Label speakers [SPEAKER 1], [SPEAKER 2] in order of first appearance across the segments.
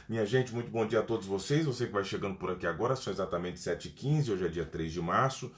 [SPEAKER 1] Minha gente, muito bom dia a todos vocês. Você que vai chegando por aqui agora, são exatamente 7h15, hoje é dia 3 de março.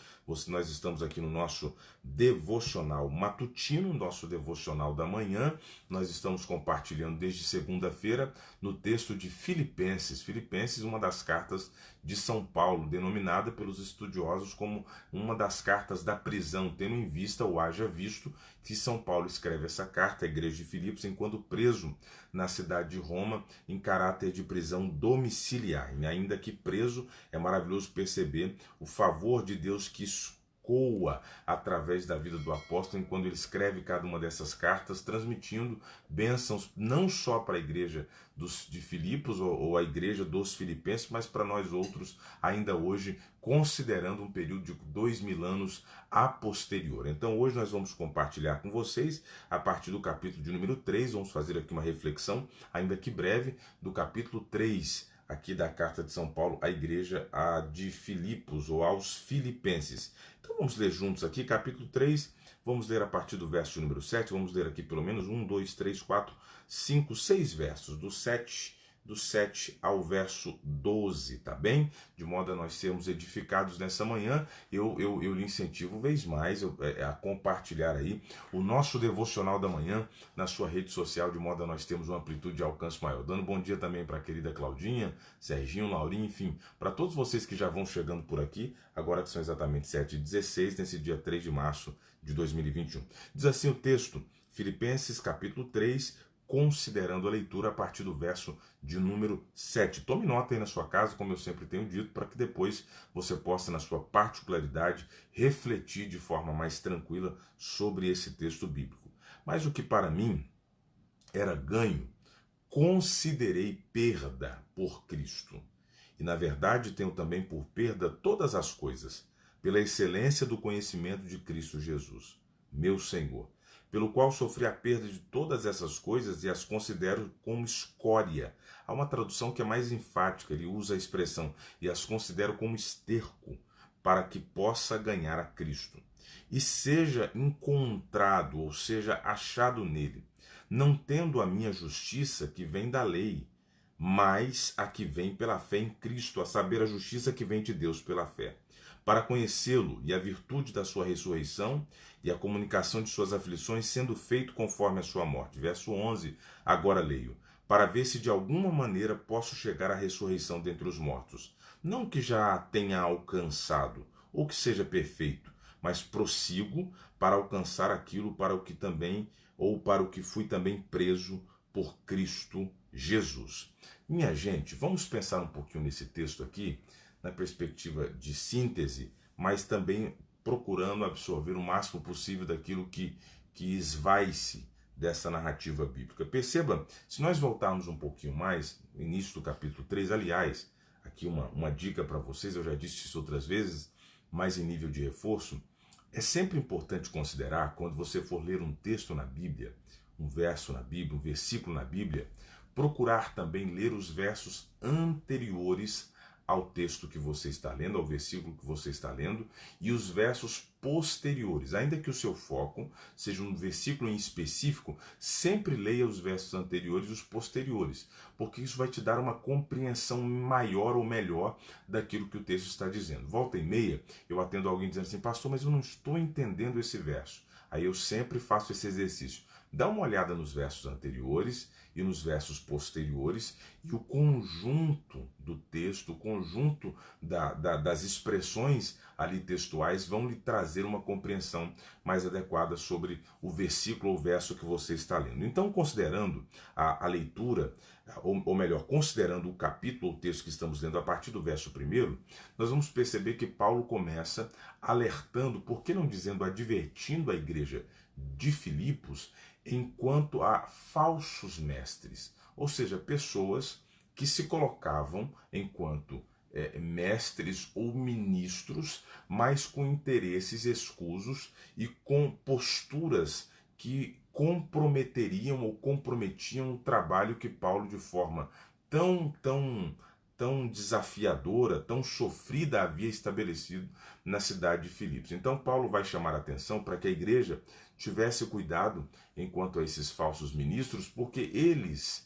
[SPEAKER 1] Nós estamos aqui no nosso devocional matutino, nosso devocional da manhã. Nós estamos compartilhando desde segunda-feira no texto de Filipenses. Filipenses, uma das cartas de São Paulo, denominada pelos estudiosos como uma das cartas da prisão, tendo em vista o haja visto que São Paulo escreve essa carta à igreja de Filipos enquanto preso na cidade de Roma em caráter de prisão domiciliar. E ainda que preso, é maravilhoso perceber o favor de Deus que escoa através da vida do apóstolo enquanto ele escreve cada uma dessas cartas, transmitindo bênçãos não só para a igreja de Filipos ou a igreja dos filipenses, mas para nós outros ainda hoje, considerando um período de 2000 anos a posterior. Então hoje nós vamos compartilhar com vocês, a partir do capítulo de número 3, vamos fazer aqui uma reflexão, ainda que breve, do capítulo 3, aqui da carta de São Paulo à igreja de Filipos, ou aos filipenses. Então vamos ler juntos aqui, capítulo 3, vamos ler a partir do verso número 7, vamos ler aqui pelo menos 1, 2, 3, 4, 5, 6 versos, do 7 ao verso 12, tá bem? De modo a nós sermos edificados nessa manhã, eu lhe incentivo vez mais a compartilhar aí o nosso devocional da manhã na sua rede social, de modo a nós termos uma amplitude de alcance maior. Dando bom dia também para a querida Claudinha, Serginho, Laurinha, enfim, para todos vocês que já vão chegando por aqui, agora que são exatamente 7h16, nesse dia 3 de março de 2021. Diz assim o texto, Filipenses capítulo 3, considerando a leitura a partir do verso de número 7. Tome nota aí na sua casa, como eu sempre tenho dito, para que depois você possa, na sua particularidade, refletir de forma mais tranquila sobre esse texto bíblico. Mas o que para mim era ganho, considerei perda por Cristo. E na verdade tenho também por perda todas as coisas, pela excelência do conhecimento de Cristo Jesus, meu Senhor, pelo qual sofri a perda de todas essas coisas e as considero como escória. Há uma tradução que é mais enfática, ele usa a expressão, e as considero como esterco, para que possa ganhar a Cristo. E seja encontrado, ou seja, achado nele, não tendo a minha justiça que vem da lei, mas a que vem pela fé em Cristo, a saber, a justiça que vem de Deus pela fé, para conhecê-lo e a virtude da sua ressurreição e a comunicação de suas aflições, sendo feito conforme a sua morte. Verso 11, agora leio. Para ver se de alguma maneira posso chegar à ressurreição dentre os mortos. Não que já a tenha alcançado, ou que seja perfeito, mas prossigo para alcançar aquilo para o que também, ou para o que fui também preso por Cristo Jesus. Minha gente, vamos pensar um pouquinho nesse texto aqui, na perspectiva de síntese, mas também procurando absorver o máximo possível daquilo que esvai-se dessa narrativa bíblica. Perceba, se nós voltarmos um pouquinho mais, no início do capítulo 3, aliás, aqui uma dica para vocês, eu já disse isso outras vezes, mas em nível de reforço, é sempre importante considerar, quando você for ler um texto na Bíblia, um verso na Bíblia, um versículo na Bíblia, procurar também ler os versos anteriores ao texto que você está lendo, ao versículo que você está lendo, e os versos posteriores. Ainda que o seu foco seja um versículo em específico, sempre leia os versos anteriores e os posteriores, porque isso vai te dar uma compreensão maior ou melhor daquilo que o texto está dizendo. Volta e meia, eu atendo alguém dizendo assim, pastor, mas eu não estou entendendo esse verso. Aí eu sempre faço esse exercício. Dá uma olhada nos versos anteriores e nos versos posteriores e o conjunto do texto, o conjunto das expressões ali textuais vão lhe trazer uma compreensão mais adequada sobre o versículo ou verso que você está lendo. Então, considerando a leitura, ou melhor, considerando o capítulo ou texto que estamos lendo a partir do verso 1, nós vamos perceber que Paulo começa alertando, por que não dizendo advertindo a igreja de Filipos, enquanto a falsos mestres, ou seja, pessoas que se colocavam enquanto mestres ou ministros, mas com interesses escusos e com posturas que comprometeriam ou comprometiam o trabalho que Paulo, de forma tão desafiadora, tão sofrida, havia estabelecido na cidade de Filipos. Então Paulo vai chamar a atenção para que a igreja tivesse cuidado enquanto a esses falsos ministros, porque eles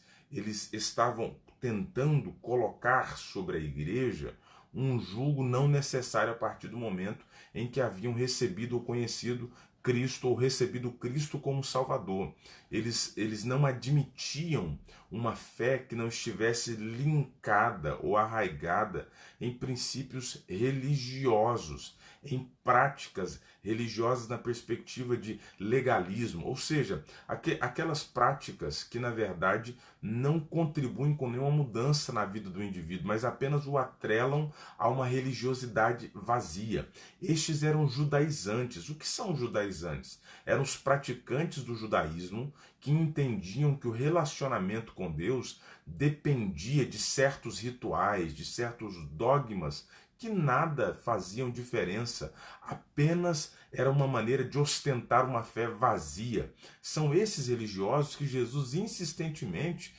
[SPEAKER 1] estavam tentando colocar sobre a igreja um jugo não necessário a partir do momento em que haviam recebido ou conhecido Cristo ou recebido Cristo como Salvador. Eles não admitiam uma fé que não estivesse linkada ou arraigada em princípios religiosos, em práticas religiosas na perspectiva de legalismo, ou seja, aquelas práticas que na verdade não contribuem com nenhuma mudança na vida do indivíduo, mas apenas o atrelam a uma religiosidade vazia. Estes eram judaizantes. O que são judaizantes? Eram os praticantes do judaísmo que entendiam que o relacionamento com Deus dependia de certos rituais, de certos dogmas que nada faziam diferença, apenas era uma maneira de ostentar uma fé vazia. São esses religiosos que Jesus insistentemente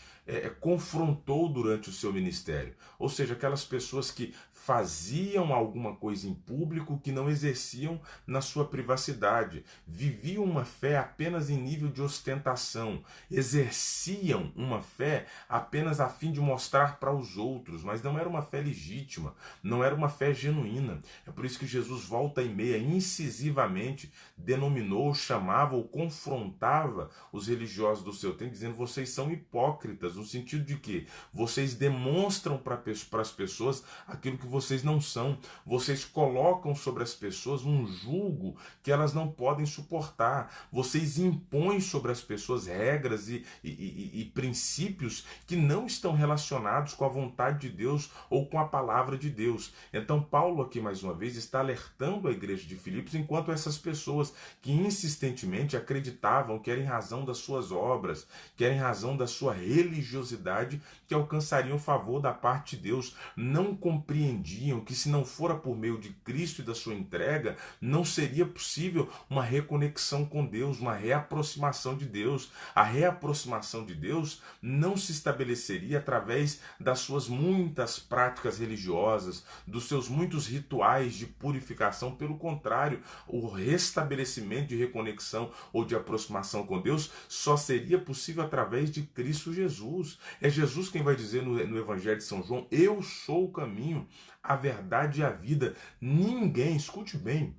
[SPEAKER 1] confrontou durante o seu ministério. Ou seja, aquelas pessoas que faziam alguma coisa em público que não exerciam na sua privacidade, viviam uma fé apenas em nível de ostentação, exerciam uma fé apenas a fim de mostrar para os outros, mas não era uma fé legítima, não era uma fé genuína. É por isso que Jesus volta e meia incisivamente denominou, chamava ou confrontava os religiosos do seu tempo, dizendo: vocês são hipócritas, no sentido de que vocês demonstram para as pessoas aquilo que vocês não são, vocês colocam sobre as pessoas um jugo que elas não podem suportar, vocês impõem sobre as pessoas regras e princípios que não estão relacionados com a vontade de Deus ou com a palavra de Deus. Então Paulo aqui mais uma vez está alertando a igreja de Filipos, enquanto essas pessoas que insistentemente acreditavam que era em razão das suas obras, que era em razão da sua religiosidade que alcançariam favor da parte de Deus, não compreendiam que se não fora por meio de Cristo e da sua entrega, não seria possível uma reconexão com Deus, uma reaproximação de Deus. A reaproximação de Deus não se estabeleceria através das suas muitas práticas religiosas, dos seus muitos rituais de purificação. Pelo contrário, o restabelecimento de reconexão ou de aproximação com Deus só seria possível através de Cristo Jesus. É Jesus quem vai dizer no Evangelho de São João: eu sou o caminho, a verdade e a vida. Ninguém, escute bem,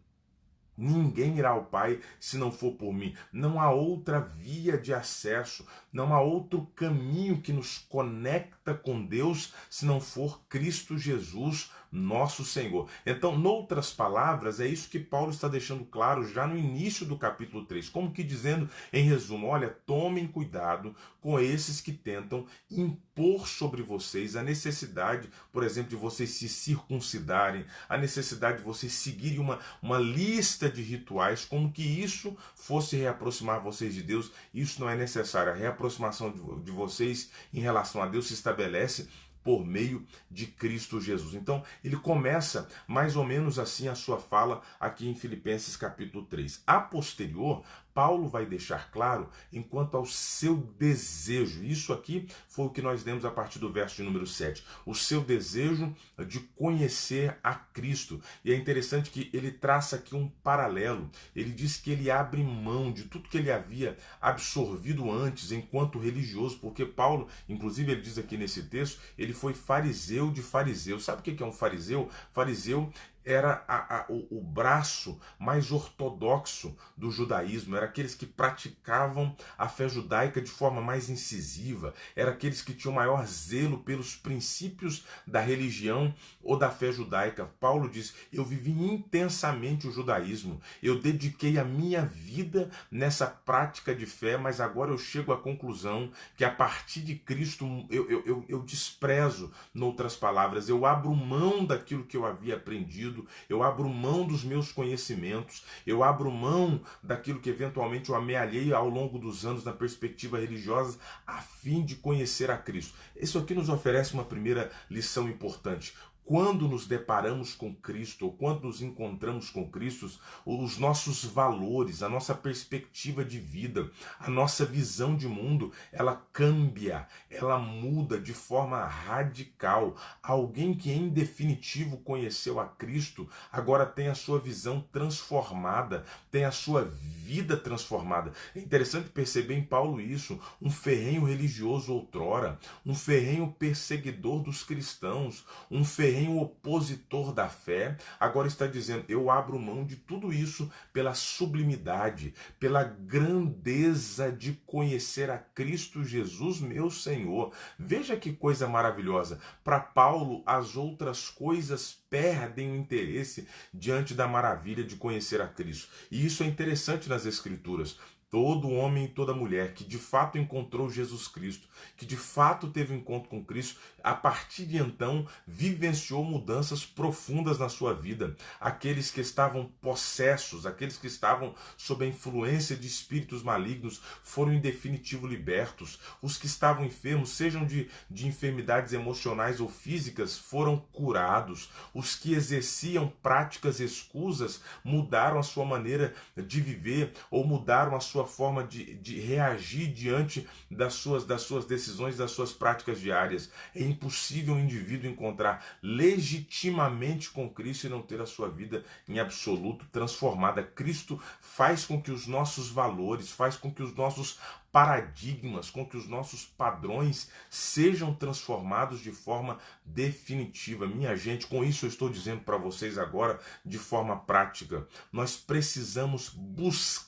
[SPEAKER 1] ninguém irá ao Pai se não for por mim. Não há outra via de acesso, não há outro caminho que nos conecta com Deus se não for Cristo Jesus, nosso Senhor. Então, noutras palavras, é isso que Paulo está deixando claro já no início do capítulo 3, como que dizendo, em resumo: olha, tomem cuidado com esses que tentam impor sobre vocês a necessidade, por exemplo, de vocês se circuncidarem, a necessidade de vocês seguirem uma lista de rituais, como que isso fosse reaproximar vocês de Deus. Isso não é necessário. A reaproximação de vocês em relação a Deus se estabelece por meio de Cristo Jesus. Então, ele começa mais ou menos assim a sua fala aqui em Filipenses capítulo 3. A posterior, Paulo vai deixar claro enquanto ao seu desejo. Isso aqui foi o que nós lemos a partir do verso de número 7. O seu desejo de conhecer a Cristo. E é interessante que ele traça aqui um paralelo. Ele diz que ele abre mão de tudo que ele havia absorvido antes enquanto religioso, porque Paulo, inclusive ele diz aqui nesse texto, ele foi fariseu de fariseus. Sabe o que é um fariseu? Fariseu era o braço mais ortodoxo do judaísmo, era aqueles que praticavam a fé judaica de forma mais incisiva, era aqueles que tinham maior zelo pelos princípios da religião ou da fé judaica. Paulo diz: eu vivi intensamente o judaísmo, eu dediquei a minha vida nessa prática de fé, mas agora eu chego à conclusão que a partir de Cristo eu desprezo, noutras palavras, eu abro mão daquilo que eu havia aprendido, eu abro mão dos meus conhecimentos, eu abro mão daquilo que eventualmente eu amealhei ao longo dos anos na perspectiva religiosa, a fim de conhecer a Cristo. Isso aqui nos oferece uma primeira lição importante. quando nos deparamos com Cristo, ou quando nos encontramos com Cristo, os nossos valores, a nossa perspectiva de vida, a nossa visão de mundo, ela cambia, ela muda de forma radical. Alguém que em definitivo conheceu a Cristo, agora tem a sua visão transformada, tem a sua vida transformada. É interessante perceber em Paulo isso, um ferrenho religioso outrora, um ferrenho perseguidor dos cristãos, um ferrenho opositor da fé, agora está dizendo: eu abro mão de tudo isso pela sublimidade, pela grandeza de conhecer a Cristo Jesus, meu Senhor. Veja que coisa maravilhosa. Para Paulo, as outras coisas perdem o interesse diante da maravilha de conhecer a Cristo. E isso é interessante nas Escrituras. Todo homem e toda mulher que de fato encontrou Jesus Cristo, que de fato teve um encontro com Cristo, a partir de então vivenciou mudanças profundas na sua vida. Aqueles que estavam possessos, aqueles que estavam sob a influência de espíritos malignos, foram em definitivo libertos. Os que estavam enfermos, sejam de enfermidades emocionais ou físicas, foram curados. Os que exerciam práticas escusas mudaram a sua maneira de viver ou mudaram a sua forma de reagir diante das suas decisões, das suas práticas diárias. É impossível um indivíduo encontrar legitimamente com Cristo e não ter a sua vida em absoluto transformada. Cristo faz com que os nossos valores, faz com que os nossos paradigmas, com que os nossos padrões sejam transformados de forma definitiva. Minha gente, com isso eu estou dizendo para vocês agora de forma prática, nós precisamos buscar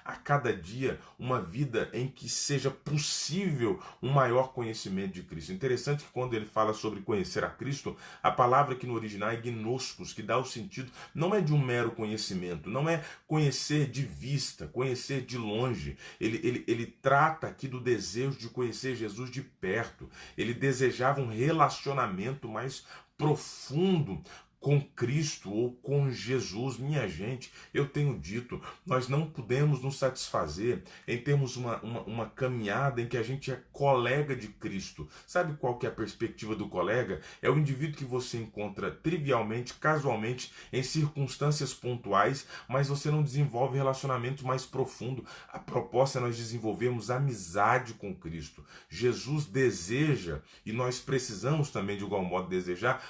[SPEAKER 1] a cada dia uma vida em que seja possível um maior conhecimento de Cristo. Interessante que quando ele fala sobre conhecer a Cristo, a palavra que no original é gnoskos, que dá o sentido, não é de um mero conhecimento, não é conhecer de vista, conhecer de longe. Ele trata aqui do desejo de conhecer Jesus de perto. Ele desejava um relacionamento mais profundo com Cristo ou com Jesus. Minha gente, eu tenho dito, nós não podemos nos satisfazer em termos uma caminhada em que a gente é colega de Cristo. Sabe qual que é a perspectiva do colega? É o indivíduo que você encontra trivialmente, casualmente, em circunstâncias pontuais, mas você não desenvolve relacionamento mais profundo. A proposta é nós desenvolvermos amizade com Cristo. Jesus deseja, e nós precisamos também de igual modo desejar,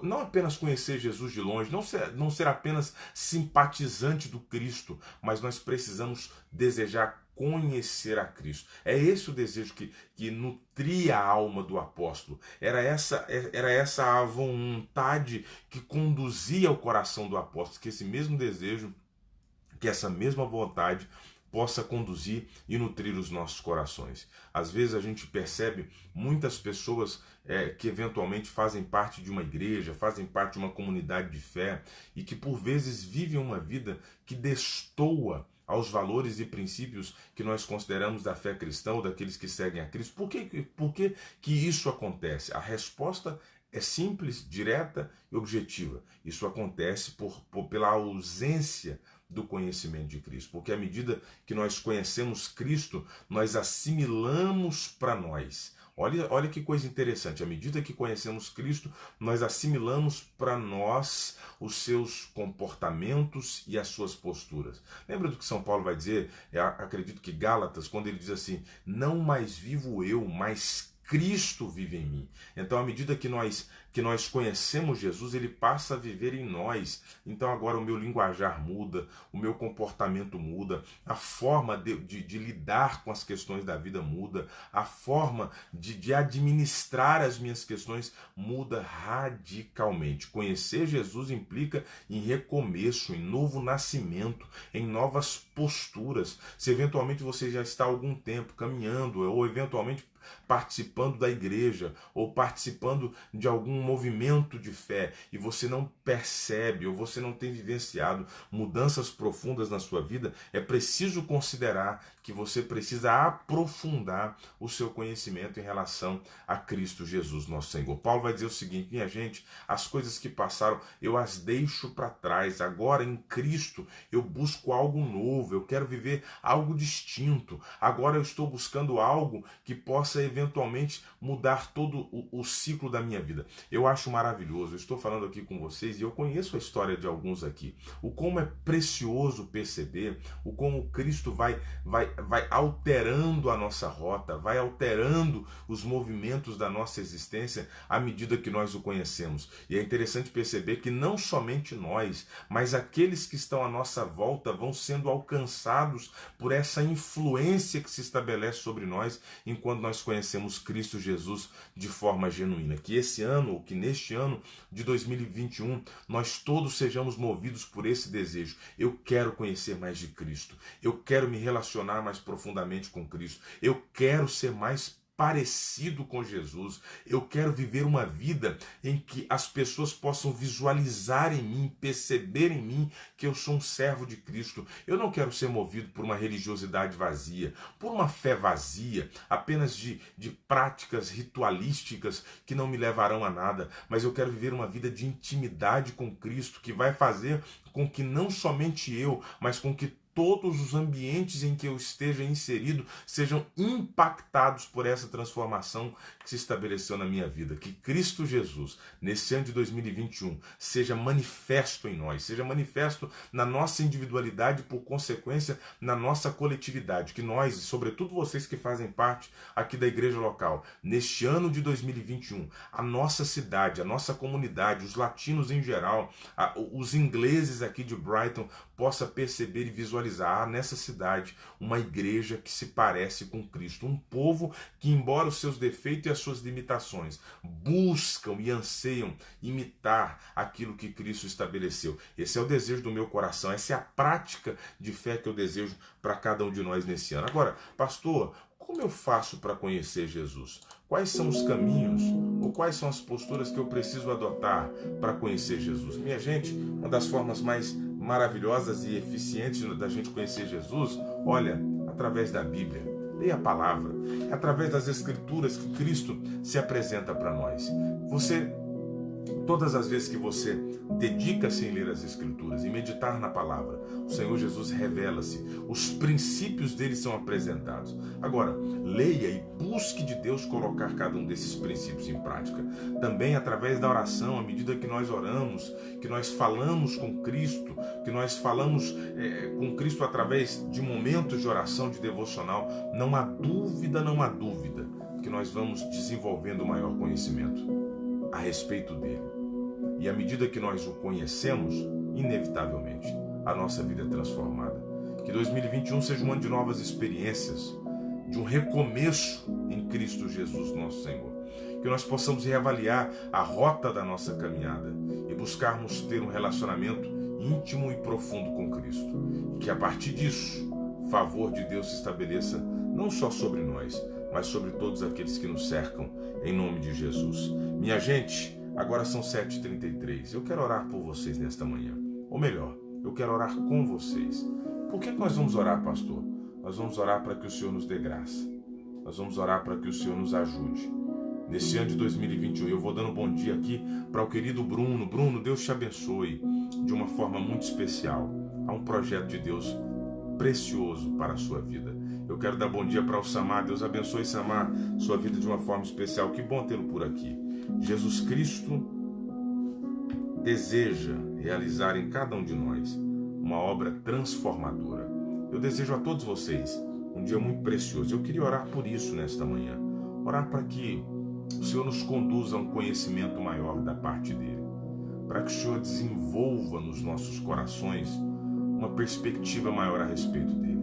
[SPEAKER 1] não apenas conhecer Jesus de longe, não ser apenas simpatizante do Cristo, mas nós precisamos desejar conhecer a Cristo. É esse o desejo que nutria a alma do apóstolo. Era essa a vontade que conduzia o coração do apóstolo, que esse mesmo desejo, que essa mesma vontade possa conduzir e nutrir os nossos corações. Às vezes a gente percebe muitas pessoas que eventualmente fazem parte de uma igreja, fazem parte de uma comunidade de fé e que por vezes vivem uma vida que destoa aos valores e princípios que nós consideramos da fé cristã ou daqueles que seguem a Cristo. Por que isso acontece? A resposta é simples, direta e objetiva. Isso acontece pela ausência do conhecimento de Cristo, porque à medida que nós conhecemos Cristo, nós assimilamos para nós. Olha que coisa interessante, à medida que conhecemos Cristo, nós assimilamos para nós os seus comportamentos e as suas posturas. Lembra do que São Paulo vai dizer? Eu acredito que Gálatas, quando ele diz assim: não mais vivo eu, mas Cristo vive em mim. Então, à medida que nós conhecemos Jesus, ele passa a viver em nós. Então, agora o meu linguajar muda, o meu comportamento muda, a forma de lidar com as questões da vida muda, a forma de administrar as minhas questões muda radicalmente. Conhecer Jesus implica em recomeço, em novo nascimento, em novas posturas. Se eventualmente você já está há algum tempo caminhando, ou eventualmente participando da igreja ou participando de algum movimento de fé e você não percebe ou você não tem vivenciado mudanças profundas na sua vida, é preciso considerar que você precisa aprofundar o seu conhecimento em relação a Cristo Jesus, nosso Senhor. Paulo vai dizer o seguinte: minha gente, as coisas que passaram eu as deixo para trás, agora em Cristo eu busco algo novo, eu quero viver algo distinto, agora eu estou buscando algo que possa eventualmente mudar todo o ciclo da minha vida. Eu acho maravilhoso, eu estou falando aqui com vocês e eu conheço a história de alguns aqui. O como é precioso perceber o como Cristo vai alterando a nossa rota, vai alterando os movimentos da nossa existência à medida que nós o conhecemos. E é interessante perceber que não somente nós, mas aqueles que estão à nossa volta vão sendo alcançados por essa influência que se estabelece sobre nós enquanto nós conhecemos Cristo Jesus de forma genuína. Que esse ano, ou que neste ano de 2021, nós todos sejamos movidos por esse desejo. Eu quero conhecer mais de Cristo. Eu quero me relacionar mais profundamente com Cristo. Eu quero ser mais parecido com Jesus. Eu quero viver uma vida em que as pessoas possam visualizar em mim, perceber em mim que eu sou um servo de Cristo. Eu não quero ser movido por uma religiosidade vazia, por uma fé vazia, apenas de práticas ritualísticas que não me levarão a nada, mas eu quero viver uma vida de intimidade com Cristo, que vai fazer com que não somente eu, mas com que todos os ambientes em que eu esteja inserido sejam impactados por essa transformação que se estabeleceu na minha vida. Que Cristo Jesus, nesse ano de 2021, seja manifesto em nós, seja manifesto na nossa individualidade e, por consequência, na nossa coletividade. Que nós, e sobretudo vocês que fazem parte aqui da igreja local, neste ano de 2021, a nossa cidade, a nossa comunidade, os latinos em geral, os ingleses aqui de Brighton, possa perceber e visualizar nessa cidade uma igreja que se parece com Cristo, um povo que, embora os seus defeitos e as suas limitações, buscam e anseiam imitar aquilo que Cristo estabeleceu. Esse é o desejo do meu coração, essa é a prática de fé que eu desejo para cada um de nós nesse ano. Agora, pastor, como eu faço para conhecer Jesus? Quais são os caminhos ou quais são as posturas que eu preciso adotar para conhecer Jesus? Minha gente, uma das formas mais maravilhosas e eficientes da gente conhecer Jesus, olha, através da Bíblia. Leia a palavra, é através das Escrituras que Cristo se apresenta para nós. Todas as vezes que você dedica-se em ler as Escrituras e meditar na palavra, o Senhor Jesus revela-se, os princípios dele são apresentados. Agora, leia e busque de Deus colocar cada um desses princípios em prática. Também através da oração, à medida que nós oramos, que nós falamos com Cristo, que nós falamos com Cristo através de momentos de oração, de devocional, não há dúvida que nós vamos desenvolvendo maior conhecimento a respeito dele. E à medida que nós o conhecemos, inevitavelmente, a nossa vida é transformada. Que 2021 seja um ano de novas experiências, de um recomeço em Cristo Jesus, nosso Senhor. Que nós possamos reavaliar a rota da nossa caminhada e buscarmos ter um relacionamento íntimo e profundo com Cristo. E que a partir disso, o favor de Deus se estabeleça não só sobre nós, mas sobre todos aqueles que nos cercam, em nome de Jesus. Minha gente, agora são 7h33. Eu quero orar por vocês nesta manhã. Ou melhor, eu quero orar com vocês. Por que nós vamos orar, pastor? Nós vamos orar para que o Senhor nos dê graça. Nós vamos orar para que o Senhor nos ajude. Nesse ano de 2021, eu vou dando um bom dia aqui para o querido Bruno. Bruno, Deus te abençoe de uma forma muito especial. Há um projeto de Deus precioso para a sua vida. Eu quero dar bom dia para o Samar. Deus abençoe, Samar, sua vida de uma forma especial. Que bom tê-lo por aqui. Jesus Cristo deseja realizar em cada um de nós uma obra transformadora. Eu desejo a todos vocês um dia muito precioso. Eu queria orar por isso nesta manhã. Orar para que o Senhor nos conduza a um conhecimento maior da parte dele. Para que o Senhor desenvolva nos nossos corações uma perspectiva maior a respeito dele.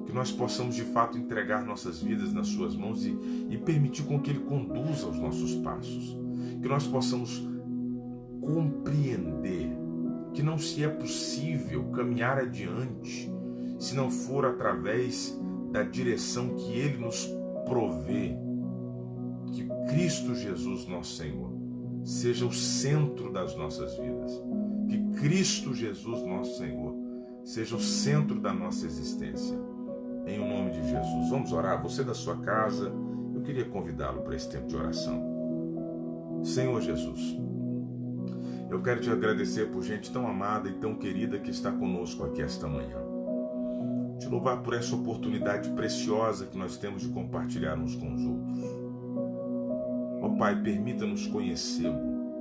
[SPEAKER 1] Que nós possamos de fato entregar nossas vidas nas suas mãos e permitir com que ele conduza os nossos passos. Que nós possamos compreender que não se é possível caminhar adiante se não for através da direção que ele nos provê. Que Cristo Jesus, nosso Senhor, seja o centro das nossas vidas. Que Cristo Jesus, nosso Senhor, seja o centro da nossa existência. Em o nome de Jesus. Vamos orar? Você da sua casa, eu queria convidá-lo para esse tempo de oração. Senhor Jesus, eu quero te agradecer por gente tão amada e tão querida que está conosco aqui esta manhã. Te louvar por essa oportunidade preciosa que nós temos de compartilhar uns com os outros. Ó Pai, permita-nos conhecê-lo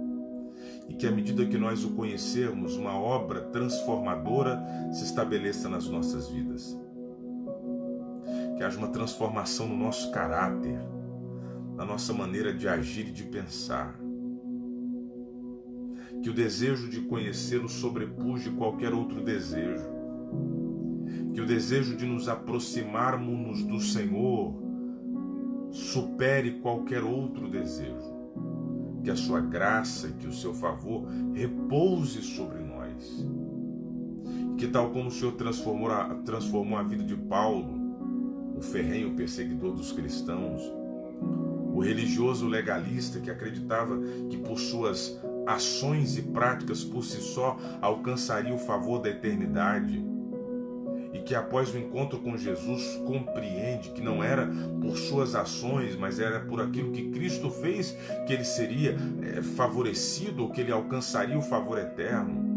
[SPEAKER 1] e que à medida que nós o conhecermos, uma obra transformadora se estabeleça nas nossas vidas. Que haja uma transformação no nosso caráter, na nossa maneira de agir e de pensar. Que o desejo de conhecê-lo sobrepuje qualquer outro desejo. Que o desejo de nos aproximarmos do Senhor supere qualquer outro desejo. Que a sua graça e que o seu favor repouse sobre nós. Que tal como o Senhor transformou a vida de Paulo, o ferrenho perseguidor dos cristãos, o religioso legalista que acreditava que por suas ações e práticas por si só alcançaria o favor da eternidade, e que após o encontro com Jesus compreende que não era por suas ações, mas era por aquilo que Cristo fez que ele seria favorecido, ou que ele alcançaria o favor eterno.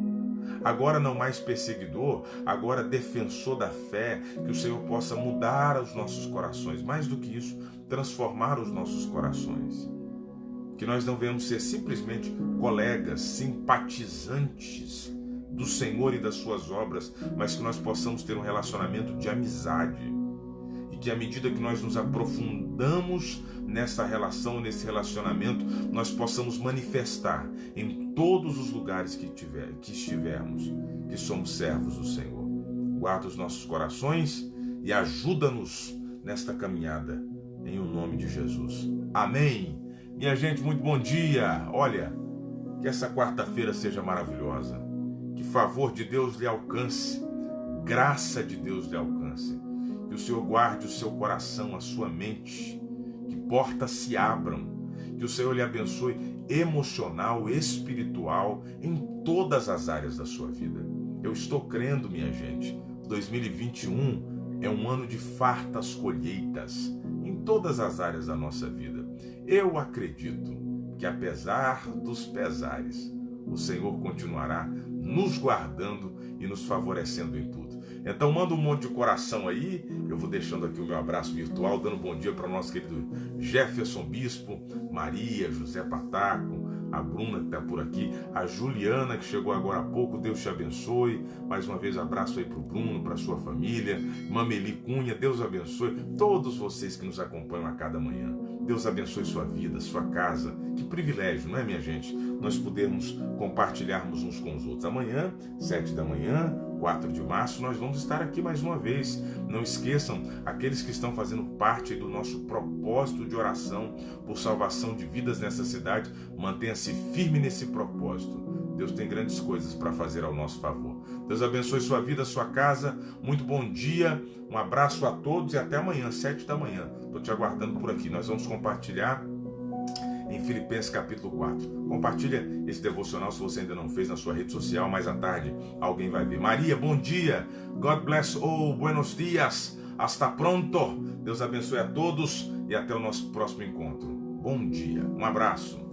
[SPEAKER 1] Agora não mais perseguidor, agora defensor da fé, que o Senhor possa mudar os nossos corações, mais do que isso, transformar os nossos corações. Que nós não venhamos ser simplesmente colegas, simpatizantes do Senhor e das suas obras, mas que nós possamos ter um relacionamento de amizade. E que à medida que nós nos aprofundamos nessa relação, nesse relacionamento, nós possamos manifestar em todos os lugares que estivermos, que somos servos do Senhor. Guarda os nossos corações e ajuda-nos nesta caminhada, em o nome de Jesus. Amém. Minha gente, muito bom dia. Olha, que essa quarta-feira seja maravilhosa. Que favor de Deus lhe alcance, graça de Deus lhe alcance. Que o Senhor guarde o seu coração, a sua mente, que portas se abram, que o Senhor lhe abençoe emocional, espiritual, em todas as áreas da sua vida. Eu estou crendo, minha gente, 2021 é um ano de fartas colheitas em todas as áreas da nossa vida. Eu acredito que apesar dos pesares, o Senhor continuará nos guardando e nos favorecendo em tudo. Então manda um monte de coração aí. Eu vou deixando aqui o meu abraço virtual, dando bom dia para o nosso querido Jefferson Bispo, Maria, José Pataco, a Bruna que está por aqui, a Juliana que chegou agora há pouco, Deus te abençoe. Mais uma vez abraço aí para o Bruno, para a sua família, Mameli Cunha, Deus abençoe todos vocês que nos acompanham a cada manhã. Deus abençoe sua vida, sua casa. Que privilégio, não é, minha gente? Nós podermos compartilharmos uns com os outros. Amanhã, 7 da manhã, 4 de março, nós vamos estar aqui mais uma vez. Não esqueçam, aqueles que estão fazendo parte do nosso propósito de oração por salvação de vidas nessa cidade, mantenha-se firme nesse propósito. Deus tem grandes coisas para fazer ao nosso favor. Deus abençoe sua vida, sua casa. Muito bom dia, um abraço a todos e até amanhã, 7 da manhã. Estou te aguardando por aqui. Nós vamos compartilhar em Filipenses capítulo 4. Compartilha esse devocional se você ainda não fez na sua rede social. Mais à tarde alguém vai ver. Maria, bom dia. God bless all. Buenos dias. Hasta pronto. Deus abençoe a todos e até o nosso próximo encontro. Bom dia. Um abraço.